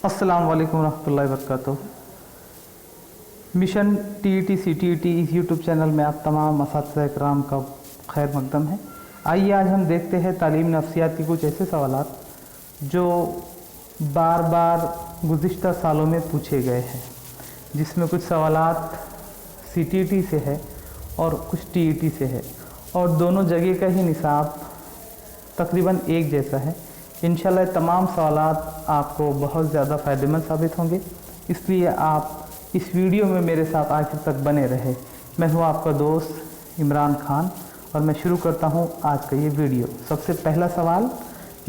अस्सलाम वालेकुम रहमतुल्लाहि वबरकातुहू। मिशन टीईटी सीटीईटी इस यूट्यूब चैनल में आप तमाम असातिज़ा इकराम का खैर मकदम है। आइए आज हम देखते हैं तालीम नफ्सियात के कुछ ऐसे सवालात जो बार बार गुज़िश्ता सालों में पूछे गए हैं, जिसमें कुछ सवालात सीटीईटी से है और कुछ टीईटी से है, और दोनों जगह का ही निसाब तकरीबन एक जैसा है। इंशाल्लाह तमाम सवालात आपको बहुत ज़्यादा फ़ायदेमंद साबित होंगे, इसलिए आप इस वीडियो में मेरे साथ आखिर तक बने रहे। मैं हूँ आपका दोस्त इमरान खान और मैं शुरू करता हूँ आज का ये वीडियो। सबसे पहला सवाल,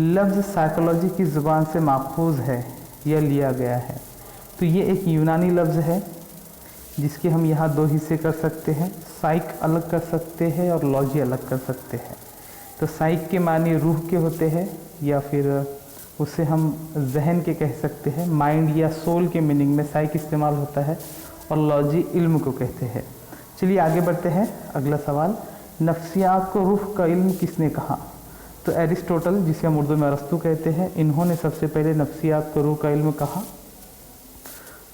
लफ्ज़ साइकोलॉजी की ज़ुबान से माखूज़ है या लिया गया है? तो ये एक यूनानी लफ्ज़ है जिसके हम यहाँ दो हिस्से कर सकते हैं, साइक अलग कर सकते हैं और लॉजी अलग कर सकते हैं। तो साइक के मानी रूह के होते हैं या फिर उसे हम जहन के कह सकते हैं, माइंड या सोल के मीनिंग में साइक इस्तेमाल होता है, और लॉजी इल्म को कहते हैं। चलिए आगे बढ़ते हैं। अगला सवाल, नफ्सियात को रूह का इल्म किसने कहा? तो एरिस्टोटल, जिसे हम उर्दू में अरस्तू कहते हैं, इन्होंने सबसे पहले नफ्सियात को रूह का इल्म कहा।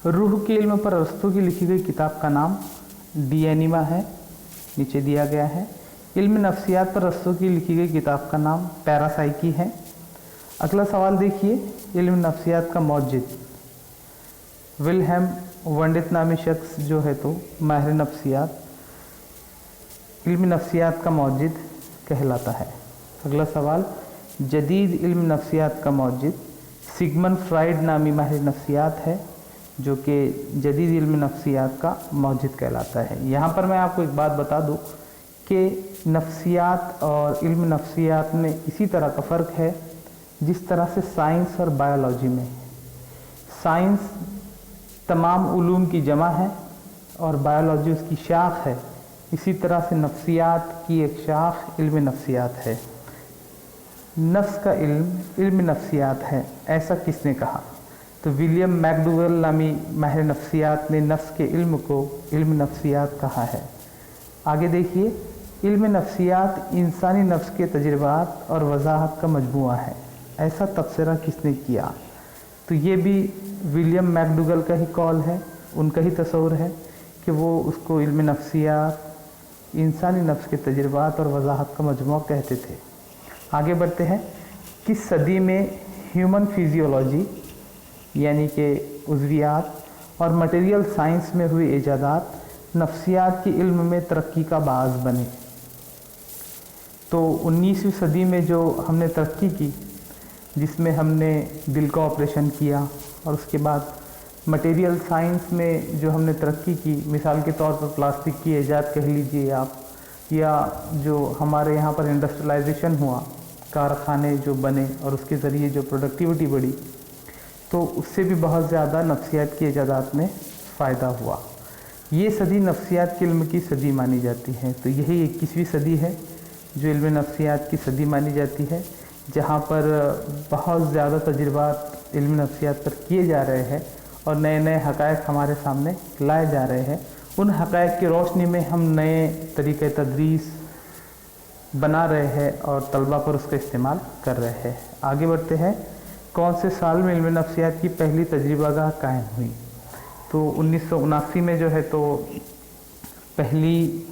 रूह के इल्म पर अरस्तू की लिखी गई किताब का नाम डी एनिमा है, नीचे दिया गया है। इल्म नफ्सियात पर अरस्तू की लिखी गई किताब का नाम पैरासाइकी है। अगला सवाल देखिए, इल्म नफ्सियात का मौजिद विल्हेम वंडित नामी शख्स जो है तो माहिर नफ्सियात इल्म नफ्सियात का मौजिद कहलाता है। अगला सवाल, जदीद इल्म नफ्सियात का मौजिद सिगमंड फ्राइड नामी माहिर नफ्सियात है, जो कि जदीद इल्म नफ्सियात का मौजिद कहलाता है। यहाँ पर मैं आपको एक बात बता दूँ कि नफ्सियात और इल्म नफ्सियात में इसी तरह का फ़र्क है जिस तरह से साइंस और बायोलॉजी में। साइंस तमाम उलूम की जमा है और बायोलॉजी उसकी शाख है, इसी तरह से नफ्सियात की एक शाख इल्म नफ्सियात है। नफ्स का इल्म नफ्सियात है, ऐसा किसने कहा? तो विलियम मैकडूगल नामी माहिर नफ्सियात ने नफ्स के इल्म को इल्म नफ्सियात कहा है। आगे देखिए, इल्म नफ्सियात इंसानी नफ्स के तजुर्बात और वजाहत का मजमूआ है, ऐसा तबसरा किसने किया? तो ये भी विलियम मैकडूगल का ही कॉल है, उनका ही तस्वुर है कि वो उसको इल्म नफ्सियात इंसानी नफ्स के तजुर्बात और वजाहत का मजमूआ कहते थे। आगे बढ़ते हैं। किस सदी में ह्यूमन फिजियोलॉजी यानी कि उज़वियात और मटेरियल साइंस में हुई ईजादात नफ्सियात के इल्म में तरक्की का बाज़ बने? तो 19वीं सदी में जो हमने तरक्की की, जिसमें हमने दिल का ऑपरेशन किया, और उसके बाद मटेरियल साइंस में जो हमने तरक्की की, मिसाल के तौर पर प्लास्टिक की ईजाद कह लीजिए आप, या जो हमारे यहाँ पर इंडस्ट्रियलाइजेशन हुआ, कारखाने जो बने और उसके ज़रिए जो प्रोडक्टिविटी बढ़ी, तो उससे भी बहुत ज़्यादा नफ्सियात की ईजादात में फ़ायदा हुआ। ये सदी नफ्सियात के इल्म की सदी मानी जाती है। तो यही 21वीं सदी है जो इल्म नफ्सियात की सदी मानी जाती है, जहाँ पर बहुत ज़्यादा तजुर्बात इल्म नफ्सियात पर किए जा रहे हैं और नए नए हक़ाइक़ हमारे सामने लाए जा रहे हैं। उन हक़ाइक़ की रोशनी में हम नए तरीक़े तदरीस बना रहे हैं और तलबा पर उसका इस्तेमाल कर रहे हैं। आगे बढ़ते हैं। कौन से साल में इल्म नफ्सियात की पहली तजरिबागाह कायम हुई? तो 1979 में जो है तो पहली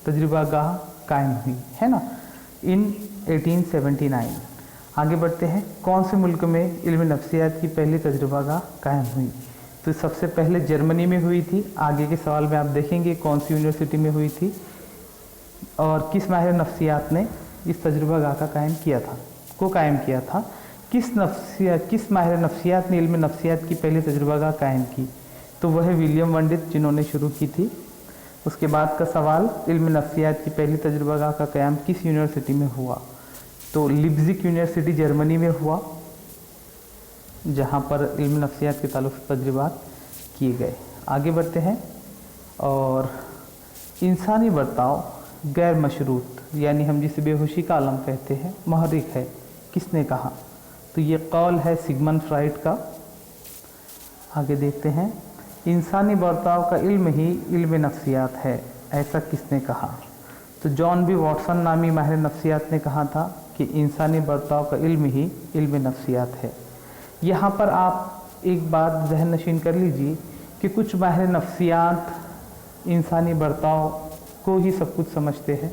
तजरिबागाह कायम हुई है ना, इन 1879। आगे बढ़ते हैं। कौन से मुल्क में इल्म नफ्सियात की पहली तजरिबागाह कायम हुई? तो सबसे पहले जर्मनी में हुई थी। आगे के सवाल में आप देखेंगे कौन सी यूनिवर्सिटी में हुई थी और किस माहिर नफ्सियात ने इस तजरिबागाह का कायम किया था। किस माहिर नफ्सियात ने इल्म नफ्सियात की पहली तजरिबागाह कायम की? तो वह है विलियम वंडित, जिन्होंने शुरू की थी। उसके बाद का सवाल, इल्म नफ्सियात की पहली तजरिबागाह का क़याम किस यूनिवर्सिटी में हुआ? तो लिप्जिग यूनिवर्सिटी जर्मनी में हुआ, जहाँ पर इल्म नफ्सियात के ताल्लुक़ से तजरिबात किए गए। आगे बढ़ते हैं। और इंसानी बर्ताव गैर मशरूत यानी हम जिसे बेहोशी का आलम कहते हैं, महरिक है, किसने कहा? तो ये कौल है सिगमंड फ्राइड का। आगे देखते हैं। इंसानी बर्ताव का इल्म ही इल्म नफ्सियात है, ऐसा किसने कहा? तो जॉन बी वॉटसन नामी माहिर नफ्सियात ने कहा था कि इंसानी बर्ताव का इल्म ही इल्म नफ्सियात है। यहाँ पर आप एक बात जहन नशीन कर लीजिए कि कुछ माहिर नफ्सियात इंसानी बर्ताव को ही सब कुछ समझते हैं,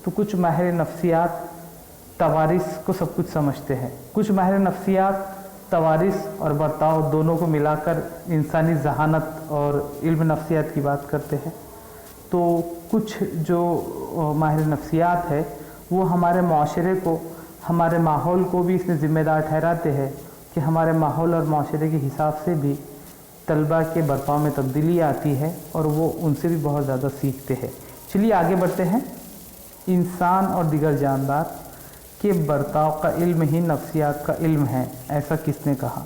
तो कुछ माहिर नफ्सियात तवारिस को सब कुछ समझते हैं। कुछ माहिर नफ्सियात तवारिस और बर्ताव दोनों को मिलाकर इंसानी जहानत और इल्म नफ्सियात की बात करते हैं। तो कुछ जो माहिर नफ्सियात है वो हमारे माशरे को, हमारे माहौल को भी इसमें ज़िम्मेदार ठहराते हैं कि हमारे माहौल और माशरे के हिसाब से भी तलबा के बर्ताव में तब्दीली आती है और वो उनसे भी बहुत ज़्यादा सीखते हैं। चलिए आगे बढ़ते हैं। इंसान और दीगर जानदार के बर्ताव का इल्म ही नफ्सियात का इल्म है, ऐसा किसने कहा?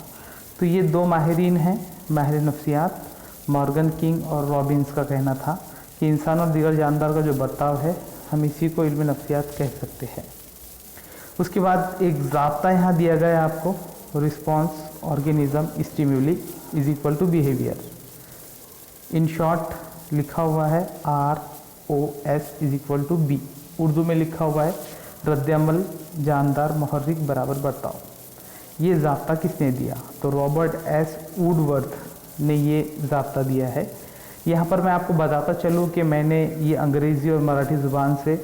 तो ये दो माहिरीन हैं, माहिर नफ्सियात मॉर्गन किंग और रॉबिन्स का कहना था कि इंसान और दीगर जानदार का जो बर्ताव है हम इसी को इल्म नफ्सियात कह सकते हैं। उसके बाद एक ज़ाब्ता यहाँ दिया गया है आपको, response organism stimuli is equal to behaviour. In short लिखा हुआ है ROS is equal to B। Urdu में लिखा हुआ है रद्द-ए-अमल जानदार मुहर्रिक बराबर बर्ताव। ये ज़ाब्ता किसने दिया? तो रॉबर्ट S वुडवर्थ ने ये ज़ाब्ता दिया है। यहाँ पर मैं आपको बताता चलूँ कि मैंने ये अंग्रेज़ी और मराठी ज़ुबान से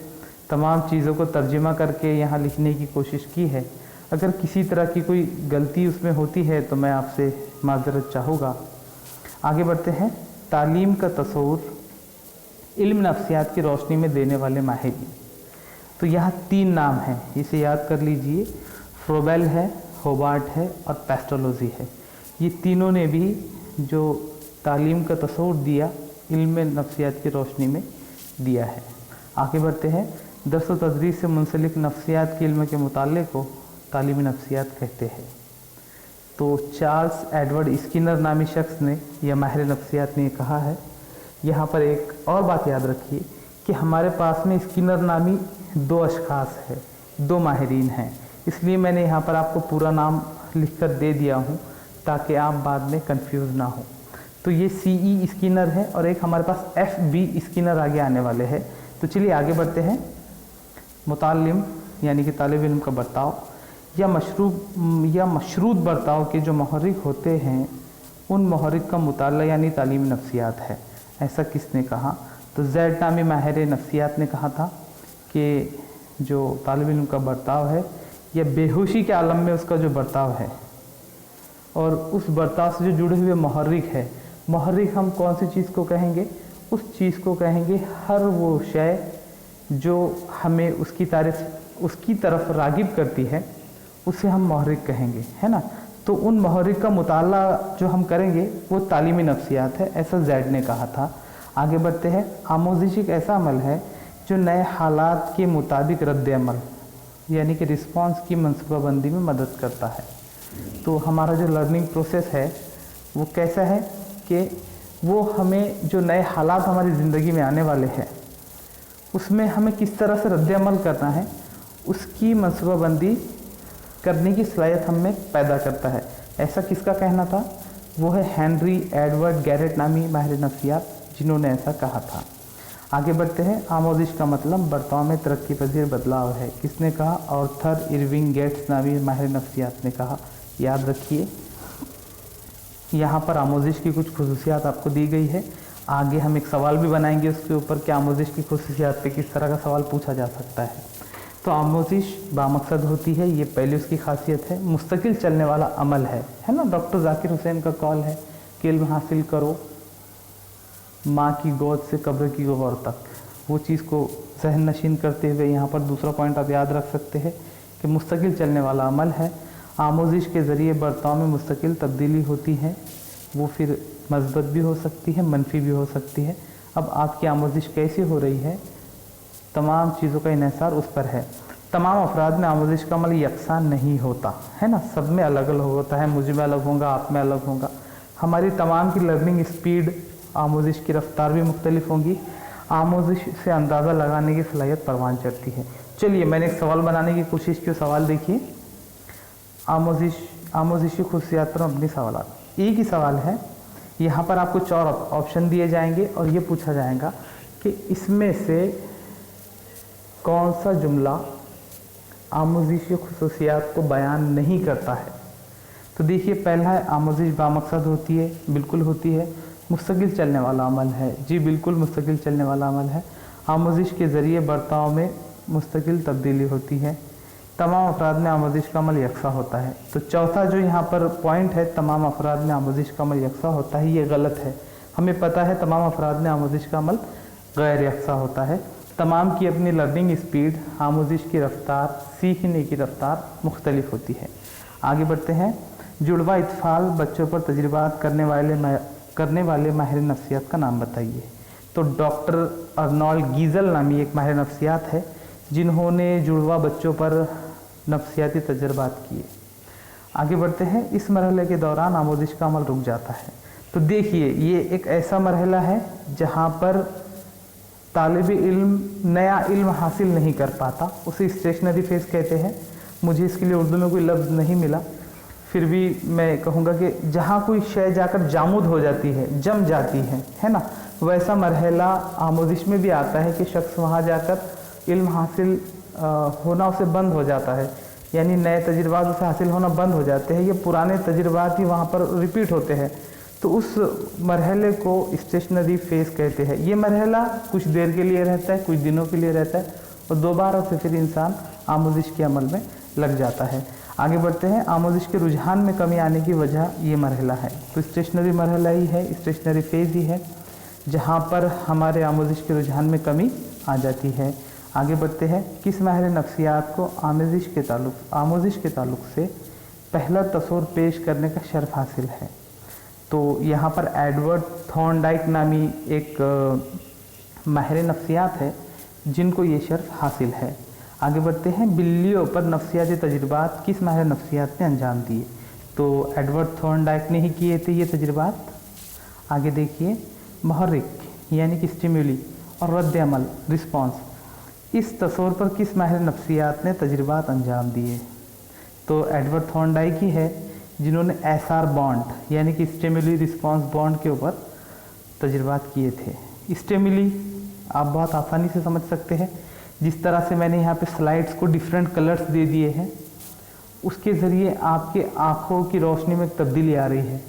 तमाम चीज़ों को तर्जुमा करके यहाँ लिखने की कोशिश की है। अगर किसी तरह की कोई गलती उसमें होती है तो मैं आपसे माज़रत चाहूँगा। आगे बढ़ते हैं। तालीम का तस्वुर इल्म नफ्सियात की रोशनी में देने वाले माहिर। तो यहाँ 3 नाम हैं, इसे याद कर लीजिए। फ्रोबेल है, होबार्ट है और पेस्टोलॉजी है। ये तीनों ने भी जो तालीम का तस्वुर दिया इल्म नफ्सियात की रोशनी में दिया है। आगे बढ़ते हैं। दर्स व तदरीस से मुंसलिक नफ्सियात के इल्म के मुताले को तालीमी नफ्सियात कहते हैं। तो चार्ल्स एडवर्ड स्किनर नामी शख्स ने या माहिर नफ्सियात ने कहा है। यहाँ पर एक और बात याद रखिए कि हमारे पास में स्किनर नामी 2 अशखास है, 2 माहिरीन हैं, इसलिए मैंने यहाँ पर आपको पूरा नाम लिखकर दे दिया हूँ ताकि आप बाद में कंफ्यूज ना हो। तो ये CE स्किनर है और एक हमारे पास FB स्किनर आगे आने वाले हैं। तो चलिए आगे बढ़ते हैं। मुतालिम यानी कि तालिब इल्म का बर्ताव या मशरूत बर्ताव के जो मुहर्रिक होते हैं उन मुहर्रिक का मुताला यानी तालीम नफ्सियात है, ऐसा किसने कहा? तो ज़ैड नामी माहिर नफ्सियात ने कहा था कि जो तालिब इल्म का बर्ताव है या बेहोशी के आलम में उसका जो बर्ताव है और उस बर्ताव से जो जुड़े हुए मुहर्रिक है, मुहर्रिक हम कौन सी चीज़ को कहेंगे? उस चीज़ को कहेंगे हर वो शय जो हमें उसकी तरफ रागिब करती है, उसे हम मुहर्रिक कहेंगे, है ना। तो उन मुहर्रिक का मुताला जो हम करेंगे वो तालीमी नफ्सियात है, ऐसा ज़ैड ने कहा था। आगे बढ़ते हैं। आमोजिश एक ऐसा अमल है जो नए हालात के मुताबिक रद्द-ए-अमल यानी कि रिस्पॉन्स की मनसूबाबंदी में मदद करता है। तो हमारा जो लर्निंग प्रोसेस है वो कैसा है कि वो हमें जो नए हालात हमारी ज़िंदगी में आने वाले हैं उसमें हमें किस तरह से रद्द-ए-अमल करना है उसकी मनसूबाबंदी करने की सलाहियत हमें पैदा करता है। ऐसा किसका कहना था? वो है हेनरी एडवर्ड गैरेट नामी माहिर नफ्सियात, जिन्होंने ऐसा कहा था। आगे बढ़ते हैं। आमोजिश का मतलब बर्ताव में तरक्की पजीर बदलाव है, किसने कहा? आर्थर इरविंग गेट्स नामी माहिर नफ्सियात ने कहा। याद रखिए यहाँ पर आमोजिश की कुछ खुसूसियात आपको दी गई है। आगे हम एक सवाल भी बनाएंगे उसके ऊपर कि आमोजिश की खुसूसियात पे किस तरह का सवाल पूछा जा सकता है। तो आमोजिश बामकसद होती है, ये पहले उसकी खासियत है। मुस्तकिल चलने वाला अमल है ना। डॉक्टर जाकिर हुसैन का कॉल है कि इल्म हासिल करो माँ की गोद से कब्र की गौर तक। वो चीज़ को जहन नशीन करते हुए यहाँ पर दूसरा पॉइंट आप याद रख सकते हैं कि मुस्तकिल चलने वाला अमल है। आमोजिश के ज़रिए बर्ताव में मुस्तकिल तब्दीली होती है, वो फिर मस्बत भी हो सकती है, मनफी भी हो सकती है। अब आपकी आमोजिश कैसी हो रही है, तमाम चीज़ों का इन्हिसार उस पर है। तमाम अफराद में आमोजिश का अमल यकसान नहीं होता है ना, सब में अलग अलग होता है। मुझ में अलग होगा, आप में अलग होगा। हमारी तमाम की लर्निंग स्पीड, आमोजिश की रफ्तार भी मुख्तलिफ होंगी। आमोजिश से अंदाज़ा लगाने की सलाहियत परवान चढ़ती है। चलिए मैंने एक सवाल बनाने की कोशिश की। सवाल देखिए, आमोजिशी खुसूसियात पर अपनी सवाल। एक ही सवाल है, यहाँ पर आपको 4 ऑप्शन दिए जाएंगे और ये पूछा जाएगा कि इसमें से कौन सा जुमला आमोजिशी खुसूसियात को बयान नहीं करता है। तो देखिए पहला है आमोजिश बामकसद होती है, बिल्कुल होती है। मुस्तकिल चलने वाला अमल है, जी बिल्कुल मुस्तकिल चलने वाला अमल है। आमोजिश के ज़रिए बर्ताव में मुस्तकिल तब्दीली होती है। तमाम अफराद में आमोजिश का अमल यकसा होता है। तो चौथा जो यहाँ पर पॉइंट है, तमाम अफराद में आमोजिश का अमल यकसा होता है, ये गलत है। हमें पता है तमाम अफराद में आमोजिश का अमल गैर यकसा होता है। तमाम की अपनी लर्निंग स्पीड, आमोजिश की रफ्तार, सीखने की रफ्तार मुख्तलिफ होती है। आगे बढ़ते हैं। जुड़वा इत्फाल बच्चों पर तजुर्बात करने वाले माहिर नफ्सियात का नाम बताइए। तो डॉक्टर अर्नोल्ड गीजल नामी एक माहिर नफ्सियात है जिन्होंने जुड़वा बच्चों पर नफ्सियाती तजुर्बात किए। आगे बढ़ते हैं। इस मरहले के दौरान आमोजिश का अमल रुक जाता है। तो देखिए ये एक ऐसा मरहला है जहाँ पर तालिब इल्म नया इल्म हासिल नहीं कर पाता, उसे स्टेशनरी फेज कहते हैं। मुझे इसके लिए उर्दू में कोई लफ्ज़ नहीं मिला, फिर भी मैं कहूँगा कि जहाँ कोई शय जाकर जामुद हो जाती है, जम जाती है ना, वैसा मरहला आमोजिश में भी आता है कि शख्स वहाँ जाकर इल्म हासिल होना उसे बंद हो जाता है, यानी नए तजुर्बात उसे हासिल होना बंद हो जाते हैं, ये पुराने तजुर्बात ही वहाँ पर रिपीट होते हैं। तो उस मरहले को स्टेशनरी फेज कहते हैं। ये मरहला कुछ देर के लिए रहता है, कुछ दिनों के लिए रहता है और दोबारा से फिर इंसान आमोजिश के अमल में लग जाता है। आगे बढ़ते हैं। आमोजिश के रुझान में कमी आने की वजह ये मरहला है। तो स्टेशनरी मरहला ही है, स्टेशनरी फेज ही है जहाँ पर हमारे आमोजिश के रुझान में कमी आ जाती है। आगे बढ़ते हैं। किस माहिर नफ्सियात को आमोजिश के ताल्लुक से पहला तस्वुर पेश करने का शर्फ हासिल है? तो यहाँ पर एडवर्ड थॉर्नडाइक नामी एक माहिर नफ्सियात है जिनको ये शर्फ हासिल है। आगे बढ़ते हैं। बिल्लियों पर नफ्सियाती तजुर्बात किस माहिर नफ्सियात ने अंजाम दिए? तो एडवर्ड थॉर्नडाइक ने ही किए थे ये तजुर्बात। आगे देखिए। मुहर्रिक यानी कि स्टिमुली और रद्द अमल रिस्पॉन्स, इस तस्वर पर किस माहिर नफ्सियात ने तजुर्बात अंजाम दिए? तो एडवर्ड थॉर्नडाइक ही है जिन्होंने एसआर बॉन्ड यानी कि स्टिमुली रिस्पॉन्स बॉन्ड के ऊपर तजुर्बात किए थे। स्टिमुली आप बहुत आसानी से समझ सकते हैं, जिस तरह से मैंने यहाँ पे स्लाइड्स को डिफरेंट कलर्स दे दिए हैं, उसके ज़रिए आपके आँखों की रोशनी में तब्दीली आ रही है,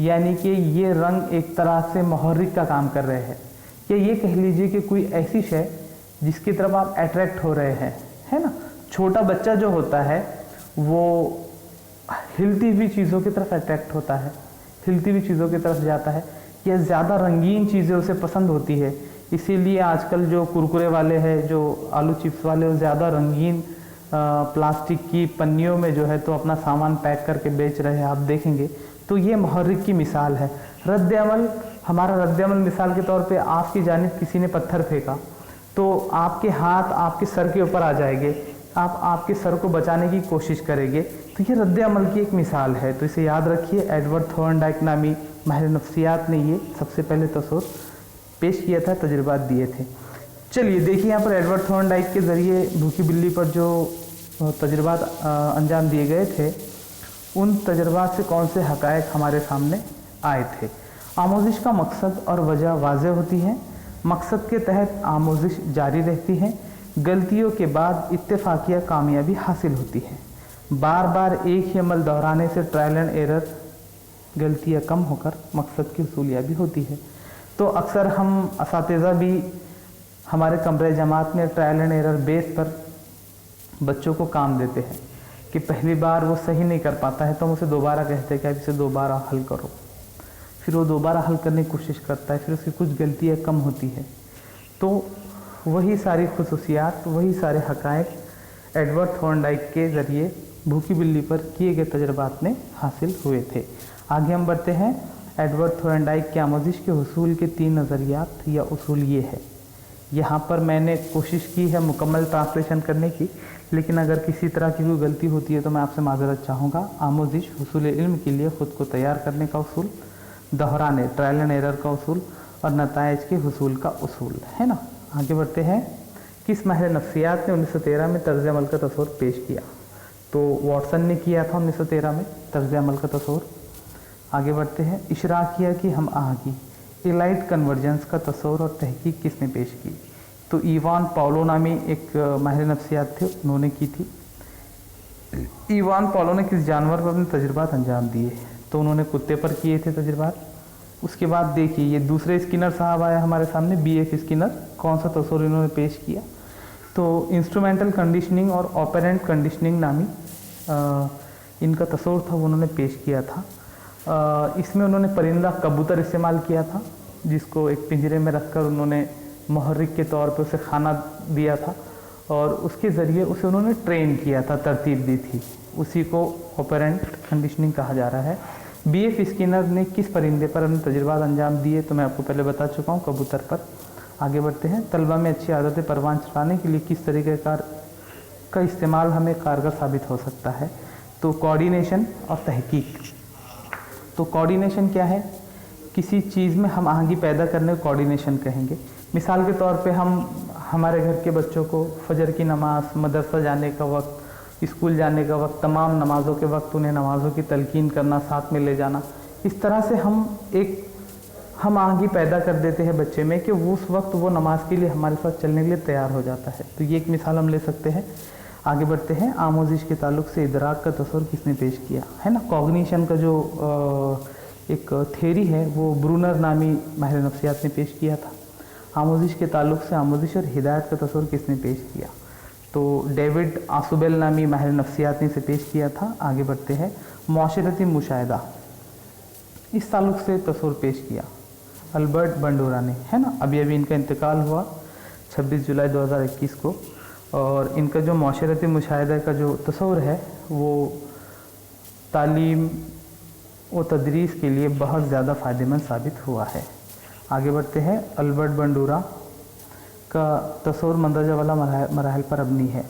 यानी कि ये रंग एक तरह से मुहर्रिक का काम कर रहे हैं। या ये कह लीजिए कि कोई ऐसी शय जिसकी तरफ आप अट्रैक्ट हो रहे हैं, है ना। छोटा बच्चा जो होता है वो हिलती हुई चीज़ों की तरफ अट्रैक्ट होता है, हिलती हुई चीज़ों की तरफ जाता है, या ज़्यादा रंगीन चीज़ें उसे पसंद होती है। इसीलिए आजकल जो कुरकुरे वाले हैं, जो आलू चिप्स वाले, वो ज़्यादा रंगीन प्लास्टिक की पन्नियों में जो है तो अपना सामान पैक करके बेच रहे हैं, आप देखेंगे। तो ये मुहर्रिक की मिसाल है। रद्द अमल, हमारा रद्द अमल मिसाल के तौर पे आपकी जानिब किसी ने पत्थर फेंका तो आपके हाथ आपके सर के ऊपर आ जाएंगे, आप आपके सर को बचाने की कोशिश करेंगे, तो ये रद्द अमल की एक मिसाल है। तो इसे याद रखिए। एडवर्ड थॉर्नडाइक नामी माहिर नफ्सियात ने ये सबसे पहले तस्वर पेश किया था, तजुर्बात दिए थे। चलिए देखिए यहाँ पर एडवर्ड थॉर्नडाइक के ज़रिए भूखी बिल्ली पर जो तजुर्बात अंजाम दिए गए थे, उन तजुर्बात से कौन से हक़ाइक़ हमारे सामने आए थे? आमोजिश का मकसद और वजह वाज़ेह होती है। मकसद के तहत आमोजिश जारी रहती है। गलतियों के बाद इत्तेफाकिया कामयाबी हासिल होती है। बार बार एक ही अमल दोहराने से ट्रायल एंड एरर, गलतियाँ कम होकर मकसद की हुसूलियाबी होती है। तो अक्सर हम असातिज़ा भी हमारे कमरे जमात में ट्रायल एंड एरर बेस पर बच्चों को काम देते हैं कि पहली बार वो सही नहीं कर पाता है तो हम उसे दोबारा कहते हैं कि आप इसे दोबारा हल करो। फिर वो दोबारा हल करने की कोशिश करता है, फिर उसकी कुछ गलतियाँ कम होती है। तो वही सारी खुसूसियात, वही सारे हक़ाइक़ एडवर्ड थॉर्नडाइक के ज़रिए भूखी बिल्ली पर किए गए तजुर्बात में हासिल हुए थे। आगे हम बढ़ते हैं। एडवर्ड थॉर्नडाइक के आमोजिश के हुसूल के 3 नज़रियात या उसूल ये है। यहाँ पर मैंने कोशिश की है मुकम्मल ट्रांसलेशन करने की, लेकिन अगर किसी तरह की कोई गलती होती है तो मैं आपसे माज़रत चाहूँगा। आमोजिश हुसूल इल्म के लिए ख़ुद को तैयार करने का उसूल, दोहराने ट्रायल एंड एरर का उसूल और नताइज के हुसूल का उसूल, है ना। आगे बढ़ते हैं। किस माहिर नफ्सियात ने 1913 में तर्ज़ अमल का तस्वुर पेश किया? तो वॉटसन ने किया था 1913 में तर्ज़ अमल का तस्वुर। आगे बढ़ते हैं। इशराकिया की हम आहंगी, इलाइट कन्वर्जेंस का तस्वुर और तहकीक किसने पेश की? तो इवान पाउलो नामी एक माहिर नफ्सियात थे, उन्होंने की थी। इवान पॉलो ने किस जानवर पर अपने तजुर्बात अंजाम दिए? तो उन्होंने कुत्ते पर किए थे तजुर्बात। उसके बाद देखिए ये दूसरे स्किनर साहब आए हमारे सामने, BF स्किनर। कौन सा तस्वीर इन्होंने पेश किया? तो इंस्ट्रूमेंटल कंडीशनिंग और ऑपरेंट कंडीशनिंग नामी इनका तस्वीर था, वो उन्होंने पेश किया था। इसमें उन्होंने परिंदा कबूतर इस्तेमाल किया था, जिसको एक पिंजरे में रखकर उन्होंने मुहर्रिक के तौर पे उसे खाना दिया था और उसके ज़रिए उसे उन्होंने ट्रेन किया था, तरतीब दी थी। उसी को ऑपरेंट कंडीशनिंग कहा जा रहा है। BF स्किनर ने किस परिंदे पर अपने तजुर्बात अंजाम दिए? तो मैं आपको पहले बता चुका हूँ, कबूतर पर। आगे बढ़ते हैं। तलबा में अच्छी आदतें परवान चढ़ाने के लिए किस तरीके का इस्तेमाल हमें कारगर साबित हो सकता है? तो कोऑर्डिनेशन और तहकीक। तो कोऑर्डिनेशन क्या है? किसी चीज़ में हम आहंगी पैदा करने को कोऑर्डिनेशन कहेंगे। मिसाल के तौर पे हम हमारे घर के बच्चों को फजर की नमाज, मदरसा जाने का वक्त, स्कूल जाने का वक्त, तमाम नमाज़ों के वक्त उन्हें नमाज़ों की तलकीन करना, साथ में ले जाना, इस तरह से हम आहंगी पैदा कर देते हैं बच्चे में कि वो उस वक्त वो नमाज के लिए हमारे साथ चलने के लिए तैयार हो जाता है। तो ये एक मिसाल हम ले सकते हैं। आगे बढ़ते हैं। आमोजिश के ताल्लुक से इदराक का तस्वर किसने पेश किया है? ना, कॉग्निशन का जो एक थ्योरी है वो ब्रूनर नामी माहिर नफ्सियात ने पेश किया था। आमोजिश के ताल्लुक से आमोजिश और हिदायत का तस्वर किसने पेश किया? तो डेविड आसुबेल नामी माहिर नफ्सियात ने इसे पेश किया था। आगे बढ़ते हैं। मुआशरती मुशाहिदा, इस ताल्लुक से तस्वर पेश किया अल्बर्ट बंडूरा ने, है ना। अभी इनका इंतकाल हुआ 26 जुलाई 2021 को, और इनका जो मुआशरती मुशाहिदा का जो तस्वर है वो तालीम व तदरीस के लिए बहुत ज़्यादा फ़ायदेमंद साबित हुआ है। आगे बढ़ते हैं। अल्बर्ट बंडूरा का तस्वर मंदरजा वाला मराहल पर मबनी है।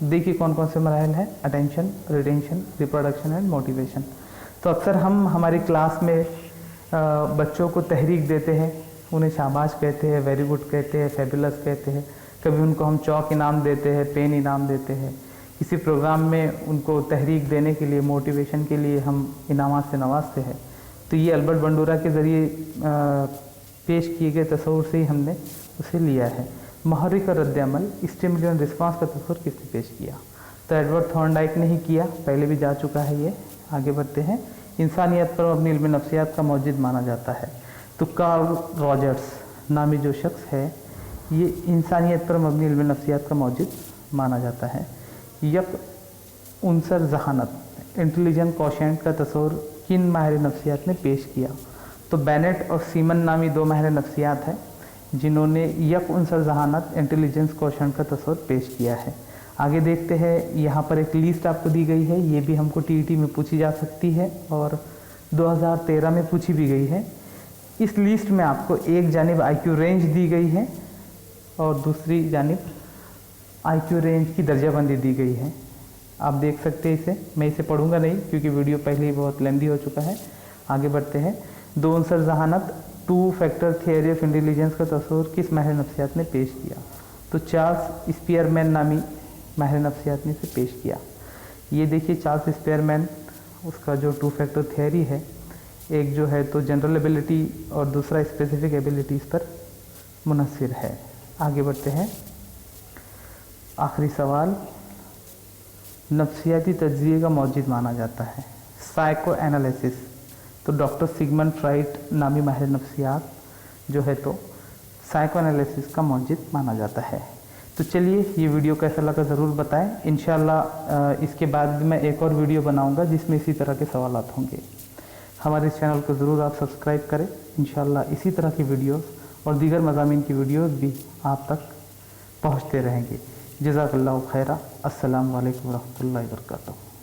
देखिए कौन कौन से मराहल हैं? Attention, retention, reproduction and motivation. तो अक्सर हम हमारी क्लास में बच्चों को तहरीक देते हैं, उन्हें शाबाश कहते हैं, वेरी गुड कहते हैं, फेबुलस कहते हैं। कभी उनको हम चौक इनाम देते हैं, पेन इनाम देते हैं। किसी प्रोग्राम में उनको तहरीक देने के लिए, मोटिवेशन के लिए हम इनामात से नवाजते हैं। तो ये अल्बर्ट बंडूरा के ज़रिए पेश किए गए तस्वुर से ही हमने उसे लिया है। मुहर्रिक और रद्द-ए-अमल, स्टिमुली एंड रिस्पांस का तस्वुर किसने पेश किया? तो एडवर्ड थॉर्नडाइक ने ही किया, पहले भी जा चुका है ये। आगे बढ़ते हैं। इंसानियत पर अपनी इल्म नफ्सियात का मौजिद माना जाता है। तो कार्ल रॉजर्स नामी जो शख्स है, ये इंसानियत पर मबनी इल्म नफ्सियात का मौजिद माना जाता है। यक उनसर जहानत, इंटेलिजेंट कोशेंट का तस्वुर किन माहिर नफ्सियात ने पेश किया? तो बेनेट और सीमन नामी दो माहिर नफ्सियात हैं जिन्होंने यक उनसर जहानत, इंटेलिजेंस कोशेंट का तस्वुर पेश किया है। आगे देखते हैं। यहाँ पर एक लिस्ट आपको दी गई है, ये भी हमको TET में पूछी जा सकती है और 2013 में पूछी भी गई है। इस लिस्ट में आपको एक जानिब IQ रेंज दी गई है और दूसरी जानिब IQ रेंज की दर्जाबंदी दी गई है। आप देख सकते हैं इसे। मैं इसे पढ़ूंगा नहीं क्योंकि वीडियो पहले ही बहुत लेंदी हो चुका है। आगे बढ़ते हैं। दो उनसर जहानत, 2 फैक्टर थियरी ऑफ इंटेलिजेंस का तस्वुर किस माहिर नफ्सियात ने पेश किया? तो चार्ल्स स्पीयरमैन नामी माहिर नफ्सियात ने इसे पेश किया। ये देखिए चार्ल्स स्पीयरमैन, उसका जो 2 फैक्टर थियरी है, एक जो है तो जनरल एबिलिटी और दूसरा स्पेसिफिक एबिलिटीज़ पर मुनहसिर है। आगे बढ़ते हैं। आखिरी सवाल, नफ्सियाती तज्ज़िये का मौजिद माना जाता है साइको एनालिसिस। तो डॉक्टर सिगमंड फ्राइड नामी माहिर नफ्सियात जो है तो साइको एनालिसिस का मौजिद माना जाता है। तो चलिए, ये वीडियो कैसा लगा ज़रूर बताएं। इंशाल्लाह इसके बाद भी मैं एक और वीडियो बनाऊंगा जिसमें इसी तरह के सवालात होंगे। हमारे इस चैनल को ज़रूर आप सब्सक्राइब करें। इंशाल्लाह इसी तरह की वीडियोस और दीगर मज़ामीन की वीडियोस भी आप तक पहुँचते रहेंगे। जज़ाकल्लाहु खैरा। अस्सलामु अलैकुम व रहमतुल्लाहि व बरकातुहू।